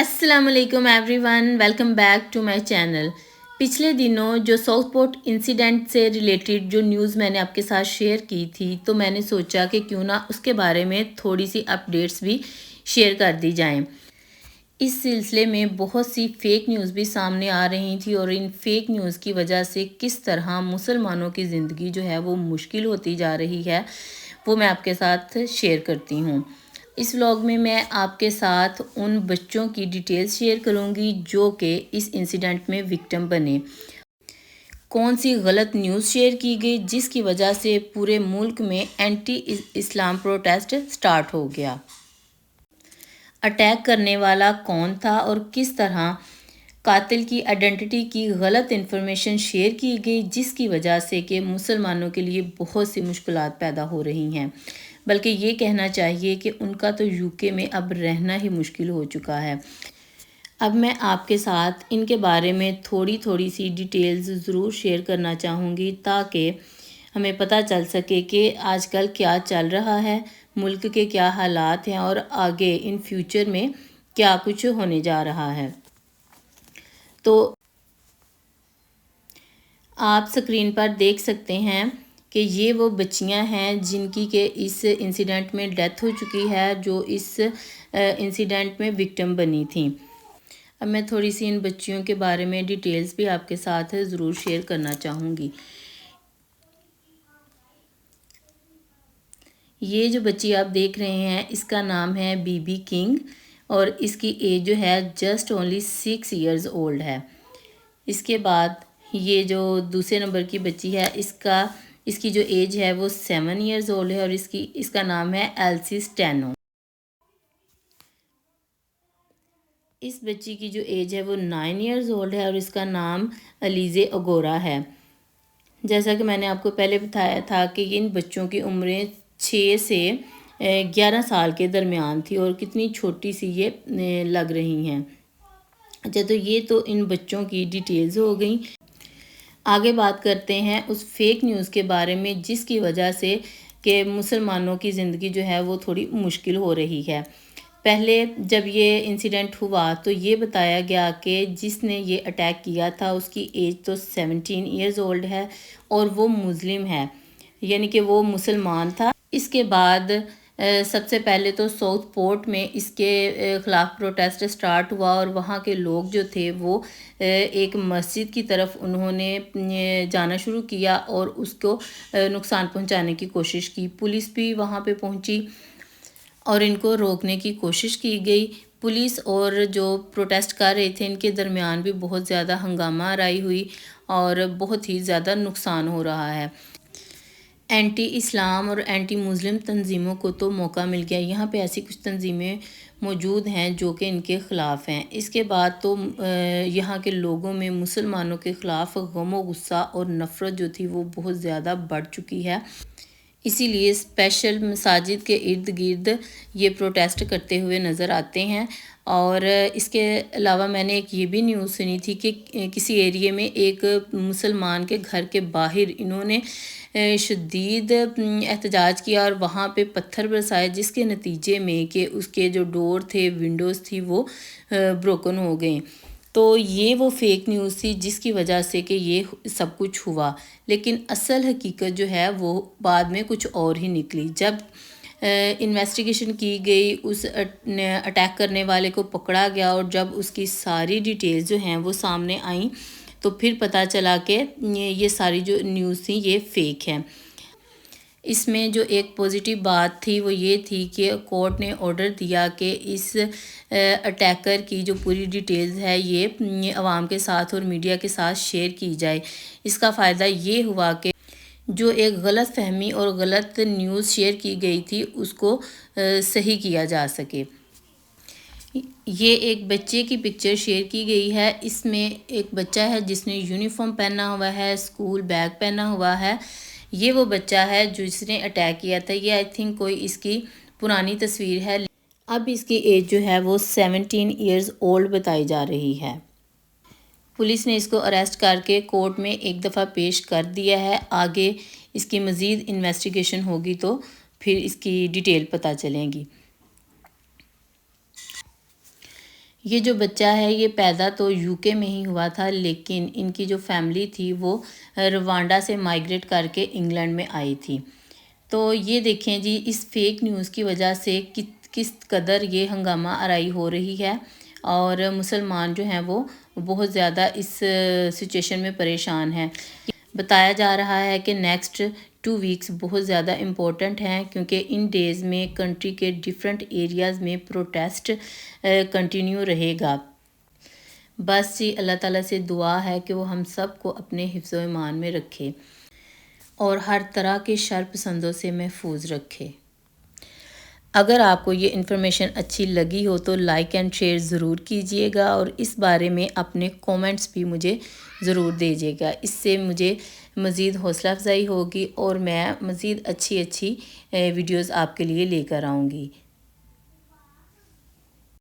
अस्सलाम वालेकुम everyone, welcome back to my channel. पिछले दिनों जो साउथ पोर्ट इंसिडेंट से रिलेटेड जो न्यूज़ मैंने आपके साथ शेयर की थी, तो मैंने सोचा कि क्यों ना उसके बारे में थोड़ी सी अपडेट्स भी शेयर कर दी जाएं। इस सिलसिले में बहुत सी फेक न्यूज़ भी सामने आ रही थी और इन फेक न्यूज़ की वजह से किस तरह मुसलमानों की ज़िंदगी जो है वो मुश्किल होती जा रही है, वो मैं आपके साथ शेयर करती हूँ। इस व्लॉग में मैं आपके साथ उन बच्चों की डिटेल्स शेयर करूँगी जो कि इस इंसिडेंट में विक्टिम बने। कौन सी गलत न्यूज़ शेयर की गई जिसकी वजह से पूरे मुल्क में एंटी इस्लाम प्रोटेस्ट स्टार्ट हो गया। अटैक करने वाला कौन था और किस तरह कातिल की आइडेंटिटी की गलत इन्फॉर्मेशन शेयर की गई जिसकी वजह से कि मुसलमानों के लिए बहुत सी मुश्किलात पैदा हो रही हैं। बल्कि ये कहना चाहिए कि उनका तो यूके में अब रहना ही मुश्किल हो चुका है। अब मैं आपके साथ इनके बारे में थोड़ी थोड़ी सी डिटेल्स ज़रूर शेयर करना चाहूँगी ताकि हमें पता चल सके कि आजकल क्या चल रहा है, मुल्क के क्या हालात हैं और आगे इन फ्यूचर में क्या कुछ होने जा रहा है। तो आप स्क्रीन पर देख सकते हैं कि ये वो बच्चियां हैं जिनकी के इस इंसिडेंट में डेथ हो चुकी है, जो इस इंसिडेंट में विक्टिम बनी थी। अब मैं थोड़ी सी इन बच्चियों के बारे में डिटेल्स भी आपके साथ ज़रूर शेयर करना चाहूँगी। ये जो बच्ची आप देख रहे हैं इसका नाम है बीबी किंग और इसकी एज जो है जस्ट ओनली 6 इयर्स ओल्ड है। इसके बाद ये जो दूसरे नंबर की बच्ची है इसकी जो एज है वो 7 इयर्स ओल्ड है और इसका नाम है एल्सी स्टेनो। इस बच्ची की जो एज है वो 9 इयर्स ओल्ड है और इसका नाम अलीज़े अगोरा है। जैसा कि मैंने आपको पहले बताया था कि इन बच्चों की उम्रें 6 से 11 साल के दरमियान थी और कितनी छोटी सी ये लग रही हैं। अच्छा, तो ये तो इन बच्चों की डिटेल्स हो गई। आगे बात करते हैं उस फेक न्यूज़ के बारे में जिसकी वजह से कि मुसलमानों की ज़िंदगी जो है वो थोड़ी मुश्किल हो रही है। पहले जब ये इंसिडेंट हुआ तो ये बताया गया कि जिसने ये अटैक किया था उसकी एज तो 17 इयर्स ओल्ड है और वो मुस्लिम है, यानी कि वो मुसलमान था। इसके बाद सबसे पहले तो साउथ पोर्ट में इसके ख़िलाफ़ प्रोटेस्ट स्टार्ट हुआ और वहाँ के लोग जो थे वो एक मस्जिद की तरफ उन्होंने जाना शुरू किया और उसको नुकसान पहुँचाने की कोशिश की। पुलिस भी वहाँ पे पहुँची और इनको रोकने की कोशिश की गई। पुलिस और जो प्रोटेस्ट कर रहे थे इनके दरमियान भी बहुत ज़्यादा हंगामा आराई हुई और बहुत ही ज़्यादा नुकसान हो रहा है। एंटी इस्लाम और एंटी मुस्लिम तंजीमों को तो मौका मिल गया। यहाँ पे ऐसी कुछ तंजीमें मौजूद हैं जो कि इनके ख़िलाफ़ हैं। इसके बाद तो यहाँ के लोगों में मुसलमानों के ख़िलाफ़ गम व गुस्सा और नफ़रत जो थी वो बहुत ज़्यादा बढ़ चुकी है। इसीलिए स्पेशल मसाजिद के इर्द गिर्द ये प्रोटेस्ट करते हुए नज़र आते हैं। और इसके अलावा मैंने एक ये भी न्यूज़ सुनी थी कि किसी एरिया में एक मुसलमान के घर के बाहर इन्होंने शदीद एहतजाज किया और वहाँ पे पत्थर बरसाए जिसके नतीजे में कि उसके जो डोर थे, विंडोज़ थी वो ब्रोकन हो गए। तो ये वो फेक न्यूज़ थी जिसकी वजह से कि ये सब कुछ हुआ, लेकिन असल हकीकत जो है वो बाद में कुछ और ही निकली। जब इन्वेस्टिगेशन की गई, उस अटैक करने वाले को पकड़ा गया और जब उसकी सारी डिटेल्स जो हैं वो सामने आई तो फिर पता चला कि ये सारी जो न्यूज़ थी ये फ़ेक है। इसमें जो एक पॉजिटिव बात थी वो ये थी कि कोर्ट ने ऑर्डर दिया कि इस अटैकर की जो पूरी डिटेल्स है ये आवाम के साथ और मीडिया के साथ शेयर की जाए। इसका फ़ायदा ये हुआ कि जो एक गलत फहमी और गलत न्यूज़ शेयर की गई थी उसको सही किया जा सके। ये एक बच्चे की पिक्चर शेयर की गई है। इसमें एक बच्चा है जिसने यूनिफॉर्म पहना हुआ है, स्कूल बैग पहना हुआ है। ये वो बच्चा है जिसने अटैक किया था। ये आई थिंक कोई इसकी पुरानी तस्वीर है। अब इसकी एज जो है वो 17 इयर्स ओल्ड बताई जा रही है। पुलिस ने इसको अरेस्ट करके कोर्ट में एक दफ़ा पेश कर दिया है। आगे इसकी मज़ीद इन्वेस्टिगेशन होगी तो फिर इसकी डिटेल पता चलेगी। یہ جو بچہ ہے یہ پیدا تو یو کے میں ہی ہوا تھا، لیکن ان کی جو فیملی تھی وہ روانڈا سے مائیگریٹ کر کے انگلینڈ میں آئی تھی۔ تو یہ دیکھیں جی، اس فیک نیوز کی وجہ سے کس قدر یہ ہنگامہ آرائی ہو رہی ہے، اور مسلمان جو ہیں وہ بہت زیادہ اس سچویشن میں پریشان ہیں۔ بتایا جا رہا ہے کہ نیکسٹ 2 ویکس بہت زیادہ امپورٹنٹ ہیں، کیونکہ ان ڈیز میں کنٹری کے ڈیفرنٹ ایریاز میں پروٹیسٹ کنٹینیو رہے گا۔ بس جی، اللہ تعالیٰ سے دعا ہے کہ وہ ہم سب کو اپنے حفظ و ایمان میں رکھے اور ہر طرح کے شر پسندوں سے محفوظ رکھے۔ اگر آپ کو یہ انفارمیشن اچھی لگی ہو تو لائک اینڈ شیئر ضرور کیجئے گا، اور اس بارے میں اپنے کومنٹس بھی مجھے ضرور دیجیے گا۔ اس سے مجھے مزید حوصلہ افزائی ہوگی اور میں مزید اچھی ویڈیوز آپ کے لیے لے کر آؤں گی۔